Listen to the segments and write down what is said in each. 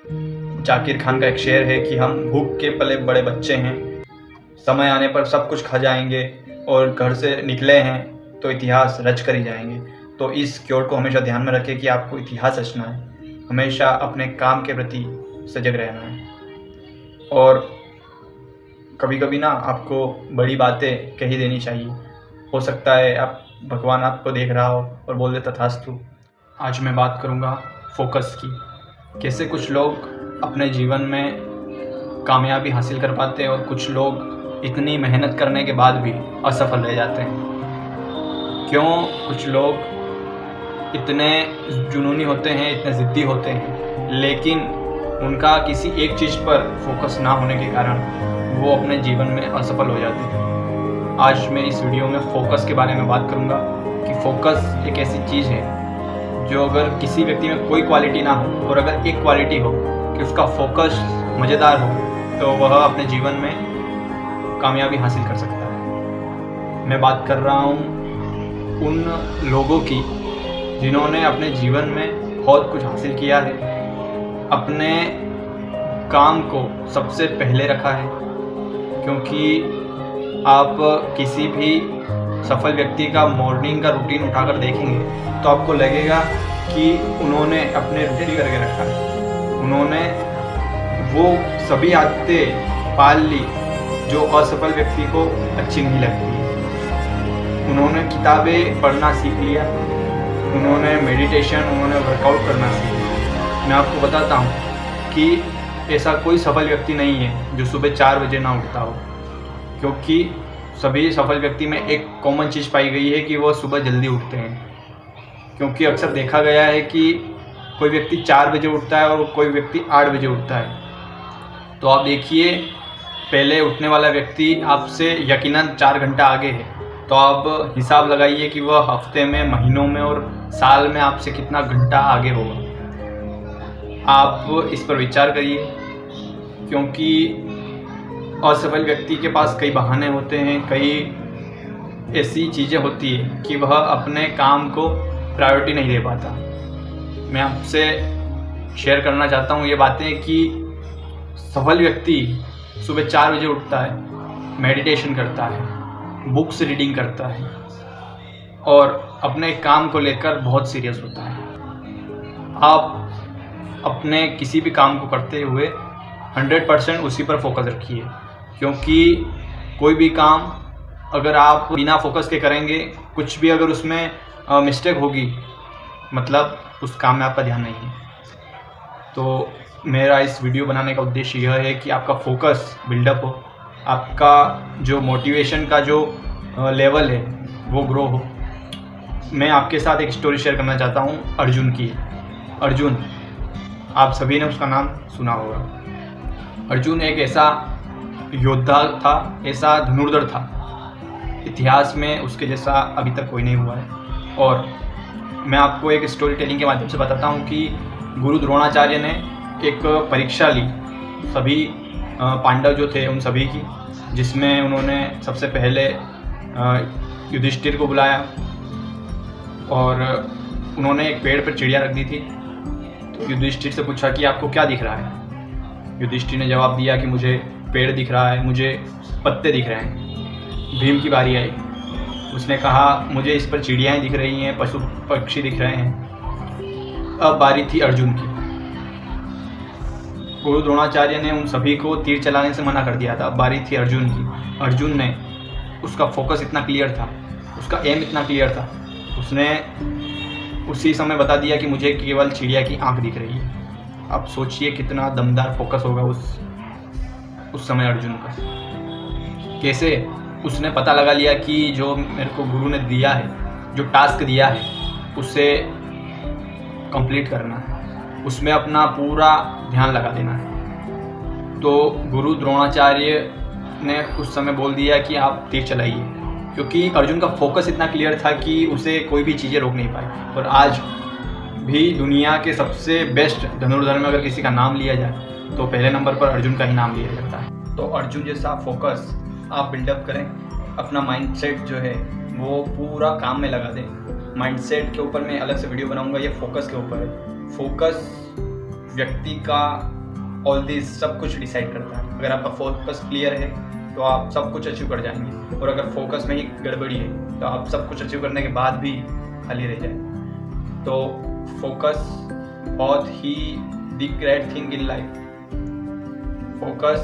जाकिर खान का एक शेर है कि हम भूख के पले बड़े बच्चे हैं, समय आने पर सब कुछ खा जाएंगे और घर से निकले हैं तो इतिहास रच कर ही जाएंगे। तो इस क्योट को हमेशा ध्यान में रखें कि आपको इतिहास रचना है, हमेशा अपने काम के प्रति सजग रहना है और कभी कभी ना आपको बड़ी बातें कह ही देनी चाहिए। हो सकता है आप भगवान आपको देख रहा हो और बोल दे तथास्तु। आज मैं बात करूँगा फोकस की। कैसे कुछ लोग अपने जीवन में कामयाबी हासिल कर पाते हैं और कुछ लोग इतनी मेहनत करने के बाद भी असफल रह जाते हैं। क्यों कुछ लोग इतने जुनूनी होते हैं, इतने ज़िद्दी होते हैं, लेकिन उनका किसी एक चीज़ पर फोकस ना होने के कारण वो अपने जीवन में असफल हो जाते हैं। आज मैं इस वीडियो में फोकस के बारे में बात करूँगा कि फोकस एक ऐसी चीज़ है जो अगर किसी व्यक्ति में कोई क्वालिटी ना हो और अगर एक क्वालिटी हो कि उसका फोकस मज़ेदार हो तो वह अपने जीवन में कामयाबी हासिल कर सकता है। मैं बात कर रहा हूँ उन लोगों की जिन्होंने अपने जीवन में बहुत कुछ हासिल किया है, अपने काम को सबसे पहले रखा है। क्योंकि आप किसी भी सफल व्यक्ति का मॉर्निंग का रूटीन उठाकर देखेंगे तो आपको लगेगा कि उन्होंने अपने रूटीन करके रखा है। उन्होंने वो सभी आदतें पाल ली जो असफल व्यक्ति को अच्छी नहीं लगती। उन्होंने किताबें पढ़ना सीख लिया, उन्होंने मेडिटेशन, उन्होंने वर्कआउट करना सीख लिया। मैं आपको बताता हूँ कि ऐसा कोई सफल व्यक्ति नहीं है जो सुबह 4 बजे ना उठता हो, क्योंकि सभी सफल व्यक्ति में एक कॉमन चीज़ पाई गई है कि वह सुबह जल्दी उठते हैं। क्योंकि अक्सर देखा गया है कि कोई व्यक्ति 4 बजे उठता है और कोई व्यक्ति 8 बजे उठता है। तो आप देखिए, पहले उठने वाला व्यक्ति आपसे यकीनन 4 घंटा आगे है, तो आप हिसाब लगाइए कि वह हफ्ते में, महीनों में और साल में आपसे कितना घंटा आगे होगा। आप इस पर विचार करिए, क्योंकि असफल व्यक्ति के पास कई बहाने होते हैं, कई ऐसी चीज़ें होती है कि वह अपने काम को प्रायोरिटी नहीं दे पाता। मैं आपसे शेयर करना चाहता हूँ ये बातें कि सफल व्यक्ति सुबह 4 बजे उठता है, मेडिटेशन करता है, बुक्स रीडिंग करता है और अपने काम को लेकर बहुत सीरियस होता है। आप अपने किसी भी काम को करते हुए 100% उसी पर फोकस रखिए, क्योंकि कोई भी काम अगर आप बिना फोकस के करेंगे, कुछ भी अगर उसमें मिस्टेक होगी, मतलब उस काम में आपका ध्यान नहीं है। तो मेरा इस वीडियो बनाने का उद्देश्य यह है कि आपका फोकस बिल्डअप हो, आपका जो मोटिवेशन का जो लेवल है वो ग्रो हो। मैं आपके साथ एक स्टोरी शेयर करना चाहता हूँ अर्जुन की। अर्जुन, आप सभी ने उसका नाम सुना होगा। अर्जुन एक ऐसा योद्धा था, ऐसा धनुर्धर था, इतिहास में उसके जैसा अभी तक कोई नहीं हुआ है। और मैं आपको एक स्टोरी टेलिंग के माध्यम से बताता हूँ कि गुरु द्रोणाचार्य ने एक परीक्षा ली सभी पांडव जो थे उन सभी की, जिसमें उन्होंने सबसे पहले युधिष्ठिर को बुलाया और उन्होंने एक पेड़ पर चिड़िया रख दी थी। तो युधिष्ठिर से पूछा कि आपको क्या दिख रहा है। युधिष्ठिर ने जवाब दिया कि मुझे पेड़ दिख रहा है, मुझे पत्ते दिख रहे हैं। भीम की बारी आई, उसने कहा मुझे इस पर चिड़ियाएँ दिख रही हैं, पशु पक्षी दिख रहे हैं। अब बारी थी अर्जुन की। गुरु द्रोणाचार्य ने उन सभी को तीर चलाने से मना कर दिया था। अब बारी थी अर्जुन की। अर्जुन ने, उसका फोकस इतना क्लियर था, उसका एम इतना क्लियर था, उसने उसी समय बता दिया कि मुझे केवल चिड़िया की आंख दिख रही है। अब सोचिए कितना दमदार फोकस होगा उस समय अर्जुन का। कैसे उसने पता लगा लिया कि जो मेरे को गुरु ने दिया है, जो टास्क दिया है, उसे कंप्लीट करना है, उसमें अपना पूरा ध्यान लगा देना है। तो गुरु द्रोणाचार्य ने उस समय बोल दिया कि आप तीर चलाइए, क्योंकि अर्जुन का फोकस इतना क्लियर था कि उसे कोई भी चीज़ें रोक नहीं पाई। और आज भी दुनिया के सबसे बेस्ट धनुर्धर में अगर किसी का नाम लिया जाए तो पहले नंबर पर अर्जुन का ही नाम लिया जाता है। तो अर्जुन जैसा फोकस आप बिल्डअप करें, अपना माइंडसेट जो है वो पूरा काम में लगा दें। माइंडसेट के ऊपर मैं अलग से वीडियो बनाऊंगा, ये फोकस के ऊपर है। फोकस व्यक्ति का ऑल दिस सब कुछ डिसाइड करता है। अगर आपका फोकस क्लियर है तो आप सब कुछ अचीव कर जाएंगे, और अगर फोकस में ही गड़बड़ी है तो आप सब कुछ अचीव करने के बाद भी खाली रह जाए। तो फोकस बहुत ही the great thing in life. Focus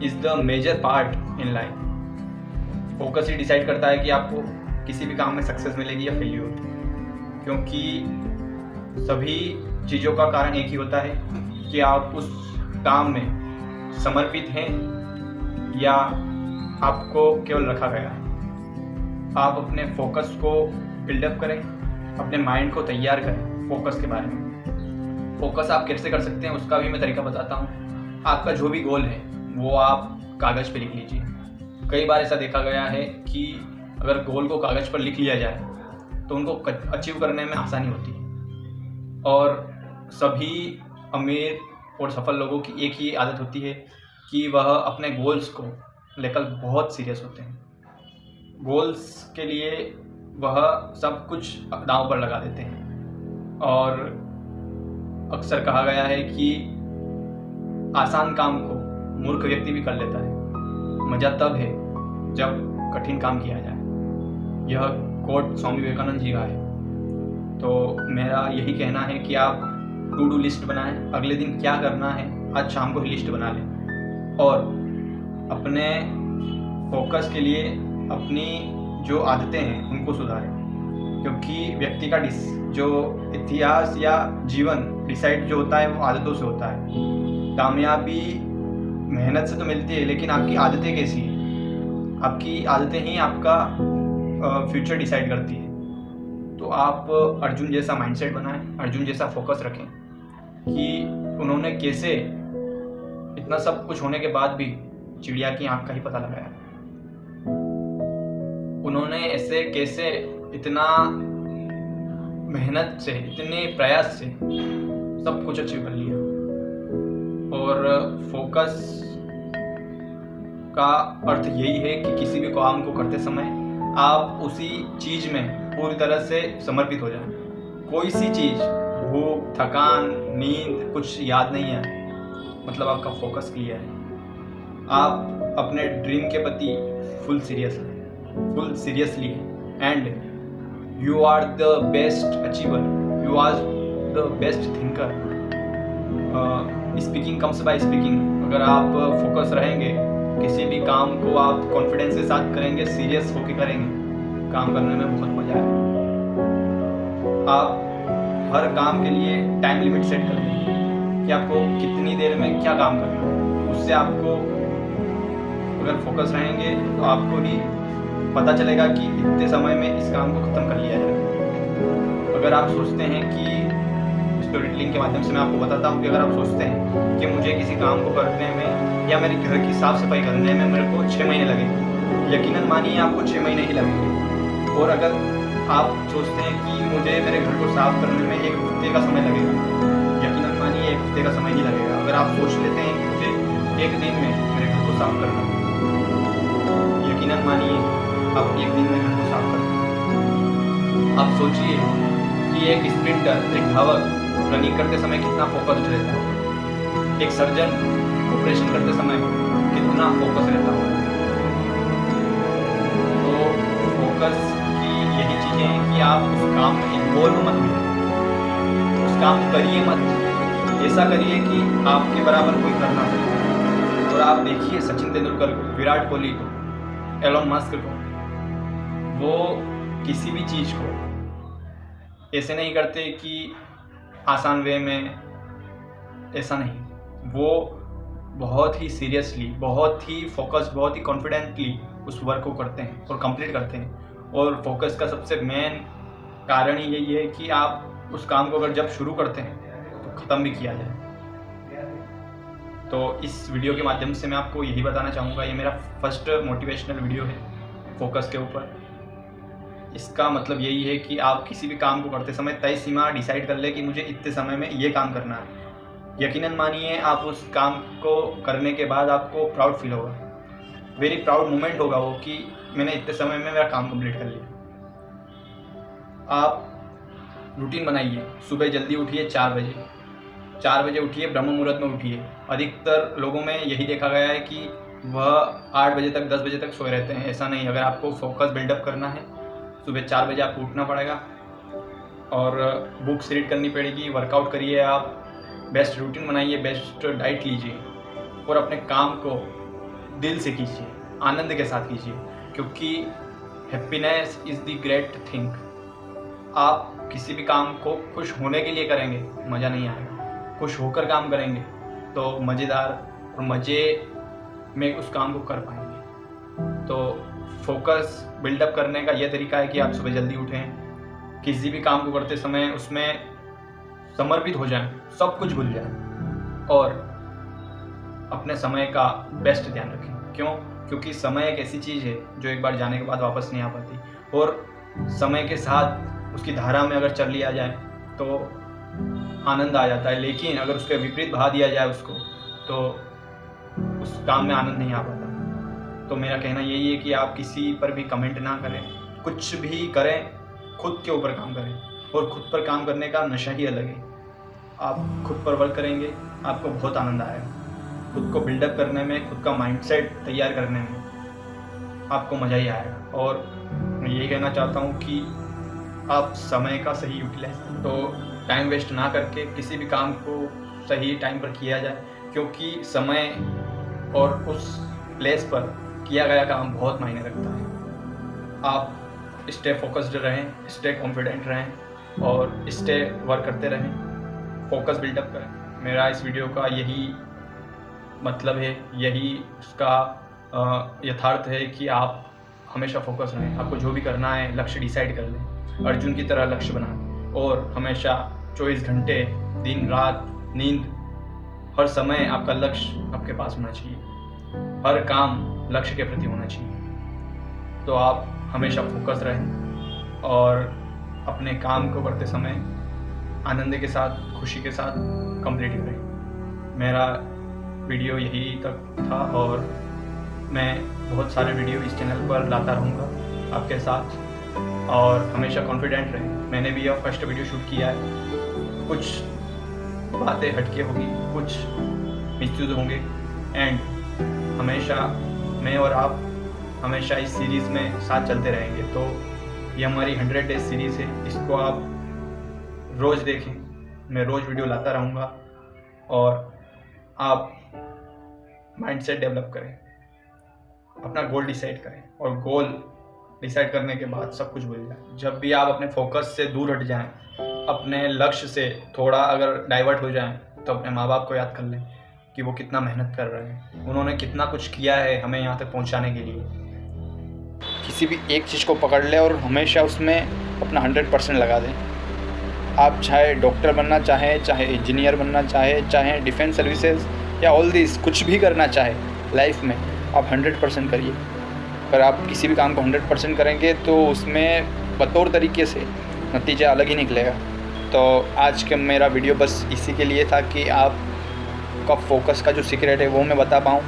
is the major part in life. Focus ही डिसाइड करता है कि आपको किसी भी काम में सक्सेस मिलेगी या फेल्यूर, क्योंकि सभी चीज़ों का कारण एक ही होता है कि आप उस काम में समर्पित हैं या आपको केवल रखा गया है। आप अपने फोकस को बिल्डअप करें, अपने माइंड को तैयार करें फोकस के बारे में। फोकस आप कैसे कर सकते हैं उसका भी मैं तरीका बताता हूँ। आपका जो भी गोल है वो आप कागज़ पे लिख लीजिए। कई बार ऐसा देखा गया है कि अगर गोल को कागज़ पर लिख लिया जाए तो उनको अचीव करने में आसानी होती है। और सभी अमीर और सफल लोगों की एक ही आदत होती है कि वह अपने गोल्स को लेकर बहुत सीरियस होते हैं। गोल्स के लिए वह सब कुछ दांव पर लगा देते हैं। और अक्सर कहा गया है कि आसान काम को मूर्ख व्यक्ति भी कर लेता है, मज़ा तब है जब कठिन काम किया जाए। यह कोट स्वामी विवेकानंद जी का है। तो मेरा यही कहना है कि आप टू डू लिस्ट बनाएं, अगले दिन क्या करना है आज शाम को ही लिस्ट बना लें, और अपने फोकस के लिए अपनी जो आदतें हैं उनको सुधारें। क्योंकि व्यक्ति का जो इतिहास या जीवन डिसाइड जो होता है वो आदतों से होता है। कामयाबी मेहनत से तो मिलती है, लेकिन आपकी आदतें कैसी हैं, आपकी आदतें ही आपका फ्यूचर डिसाइड करती है। तो आप अर्जुन जैसा माइंडसेट बनाएं, अर्जुन जैसा फोकस रखें कि उन्होंने कैसे इतना सब कुछ होने के बाद भी चिड़िया की आँख का ही पता लगाया। उन्होंने ऐसे कैसे इतना मेहनत से, इतने प्रयास से सब कुछ अचीव कर लिया। और फोकस का अर्थ यही है कि किसी भी काम को करते समय आप उसी चीज़ में पूरी तरह से समर्पित हो जाएं। कोई सी चीज़, भूख, थकान, नींद कुछ याद नहीं है, मतलब आपका फोकस क्लियर है। आप अपने ड्रीम के प्रति फुल सीरियसली हैं, and you are the best achiever, you are the best thinker. Speaking comes by speaking. अगर आप फोकस रहेंगे, किसी भी काम को आप कॉन्फिडेंस के साथ करेंगे, सीरियस होकर करेंगे, काम करने में बहुत मजा आएगा। आप हर काम के लिए टाइम लिमिट सेट कर दें कि आपको कितनी देर में क्या काम करना है। उससे आपको अगर फोकस रहेंगे तो आपको ही पता चलेगा कि इतने समय में इस काम को ख़त्म कर लिया जाए। अगर आप सोचते हैं कि स्टोरी टेलिंग के माध्यम से मैं आपको बताता हूँ कि अगर आप सोचते हैं कि मुझे किसी काम को करने में या मेरे घर की साफ़ सफाई करने में मेरे को 6 महीने लगेंगे, यकीनन मानिए आपको 6 महीने ही लगेंगे। और अगर आप सोचते हैं कि मुझे मेरे घर को साफ़ करने में 1 हफ्ते का समय लगेगा, यकीनन मानिए 1 हफ्ते का समय ही लगेगा। अगर आप सोच लेते हैं कि मुझे 1 दिन में मेरे घर को साफ़ करना, यकीनन मानिए आप 1 दिन में घर को साफ़ करना। आप सोचिए कि एक स्प्रिंटर, एक धावक रनिंग करते समय कितना फोकस्ड रहता है, एक सर्जन ऑपरेशन करते समय कितना फोकस रहता है। तो फोकस की यही चीज़ें हैं कि आप उस काम में इन्वॉल्व मत होइए, उस काम को करिए मत, ऐसा करिए कि आपके बराबर कोई कर ना सके। और आप देखिए सचिन तेंदुलकर को, विराट कोहली को, एलोन मस्क को, वो किसी भी चीज़ को ऐसे नहीं करते कि आसान वे में, ऐसा नहीं। वो बहुत ही सीरियसली, बहुत ही फोकस, बहुत ही कॉन्फिडेंटली उस वर्क को करते हैं और कंप्लीट करते हैं। और फोकस का सबसे मेन कारण ही यही है कि आप उस काम को अगर जब शुरू करते हैं तो ख़त्म भी किया जाए। तो इस वीडियो के माध्यम से मैं आपको यही बताना चाहूँगा, ये मेरा फर्स्ट मोटिवेशनल वीडियो है फोकस के ऊपर। इसका मतलब यही है कि आप किसी भी काम को करते समय तय सीमा डिसाइड कर ले कि मुझे इतने समय में ये काम करना है। यकीनन मानिए आप उस काम को करने के बाद आपको प्राउड फील होगा, वेरी प्राउड मोमेंट होगा वो, कि मैंने इतने समय में मेरा काम कंप्लीट कर लिया। आप रूटीन बनाइए, सुबह जल्दी उठिए 4 बजे, 4 बजे उठिए, ब्रह्म मुहूर्त में उठिए। अधिकतर लोगों में यही देखा गया है कि वह 8 बजे तक 10 बजे तक सोए रहते हैं। ऐसा नहीं, अगर आपको फोकस बिल्डअप करना है सुबह 4 बजे आपको उठना पड़ेगा और बुक्स रीड करनी पड़ेगी, वर्कआउट करिए, आप बेस्ट रूटीन बनाइए, बेस्ट डाइट लीजिए और अपने काम को दिल से कीजिए, आनंद के साथ कीजिए, क्योंकि happiness is the great thing. आप किसी भी काम को खुश होने के लिए करेंगे, मज़ा नहीं आएगा। खुश होकर काम करेंगे तो मज़ेदार और मज़े में उस काम को कर पाएंगे। तो फोकस बिल्डअप करने का यह तरीका है कि आप सुबह जल्दी उठें, किसी भी काम को करते समय उसमें समर्पित हो जाएं, सब कुछ भूल जाएं और अपने समय का बेस्ट ध्यान रखें। क्यों? क्योंकि समय एक ऐसी चीज़ है जो एक बार जाने के बाद वापस नहीं आ पाती, और समय के साथ उसकी धारा में अगर चल लिया जाए तो आनंद आ जाता है, लेकिन अगर उसके विपरीत बहा दिया जाए उसको तो उस काम में आनंद नहीं आ पाता। तो मेरा कहना यही है कि आप किसी पर भी कमेंट ना करें, कुछ भी करें, खुद के ऊपर काम करें, और खुद पर काम करने का नशा ही अलग है। आप खुद पर वर्क करेंगे, आपको बहुत आनंद आएगा। खुद को बिल्डअप करने में, खुद का माइंडसेट तैयार करने में आपको मज़ा ही आएगा। और मैं यही कहना चाहता हूँ कि आप समय का सही यूटिलाइज, तो टाइम वेस्ट ना करके किसी भी काम को सही टाइम पर किया जाए, क्योंकि समय और उस प्लेस पर किया गया काम बहुत मायने रखता है। आप स्टे फोकस्ड रहें, स्टे कॉन्फिडेंट रहें और स्टे वर्क करते रहें, फोकस बिल्डअप करें। मेरा इस वीडियो का यही मतलब है, यही उसका यथार्थ है कि आप हमेशा फोकस रहें। आपको जो भी करना है लक्ष्य डिसाइड कर लें, अर्जुन की तरह लक्ष्य बनाएं, और हमेशा 24 घंटे दिन रात नींद हर समय आपका लक्ष्य आपके पास होना चाहिए, हर काम लक्ष्य के प्रति होना चाहिए। तो आप हमेशा फोकस रहें और अपने काम को करते समय आनंद के साथ, खुशी के साथ कंप्लीट करें। मेरा वीडियो यही तक था और मैं बहुत सारे वीडियो इस चैनल पर लाता रहूँगा आपके साथ, और हमेशा कॉन्फिडेंट रहें। मैंने भी यह फर्स्ट वीडियो शूट किया है, कुछ बातें हटके होगी, कुछ मिसयूज होंगे, एंड हमेशा मैं और आप हमेशा इस सीरीज़ में साथ चलते रहेंगे। तो ये हमारी 100 डेज सीरीज़ है, इसको आप रोज़ देखें। मैं रोज़ वीडियो लाता रहूँगा और आप माइंडसेट डेवलप करें, अपना गोल डिसाइड करें, और गोल डिसाइड करने के बाद सब कुछ भूल जाएं। जब भी आप अपने फोकस से दूर हट जाएं, अपने लक्ष्य से थोड़ा अगर डाइवर्ट हो जाएं, तो अपने माँ बाप को याद कर लें कि वो कितना मेहनत कर रहे हैं, उन्होंने कितना कुछ किया है हमें यहाँ तक पहुँचाने के लिए। किसी भी एक चीज़ को पकड़ लें और हमेशा उसमें अपना 100% लगा दें। आप चाहे डॉक्टर बनना चाहें, चाहे इंजीनियर बनना चाहे डिफेंस सर्विसेज या ऑल दिस, कुछ भी करना चाहे लाइफ में, आप 100% करिए। अगर आप किसी भी काम को 100% करेंगे तो उसमें बतौर तरीके से नतीजा अलग ही निकलेगा। तो आज का मेरा वीडियो बस इसी के लिए था कि आपका फोकस का जो सीक्रेट है वो मैं बता पाऊँ,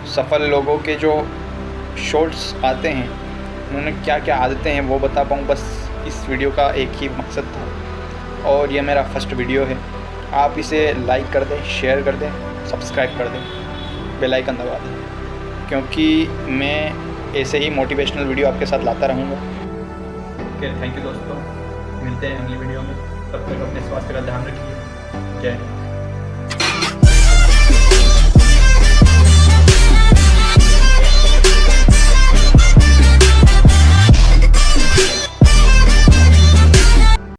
सफल लोगों के जो शॉर्ट्स आते हैं उन्होंने क्या क्या आदतें हैं वो बता पाऊँ, बस इस वीडियो का एक ही मकसद था। और ये मेरा फर्स्ट वीडियो है, आप इसे लाइक कर दें, शेयर कर दें, सब्सक्राइब कर दें, बेल आइकन दबा दें, क्योंकि मैं ऐसे ही मोटिवेशनल वीडियो आपके साथ लाता रहूँगा। ओके, थैंक यू दोस्तों, मिलते हैं अगली वीडियो में। तब तक अपने स्वास्थ्य का ध्यान रखिए। जय हिंद।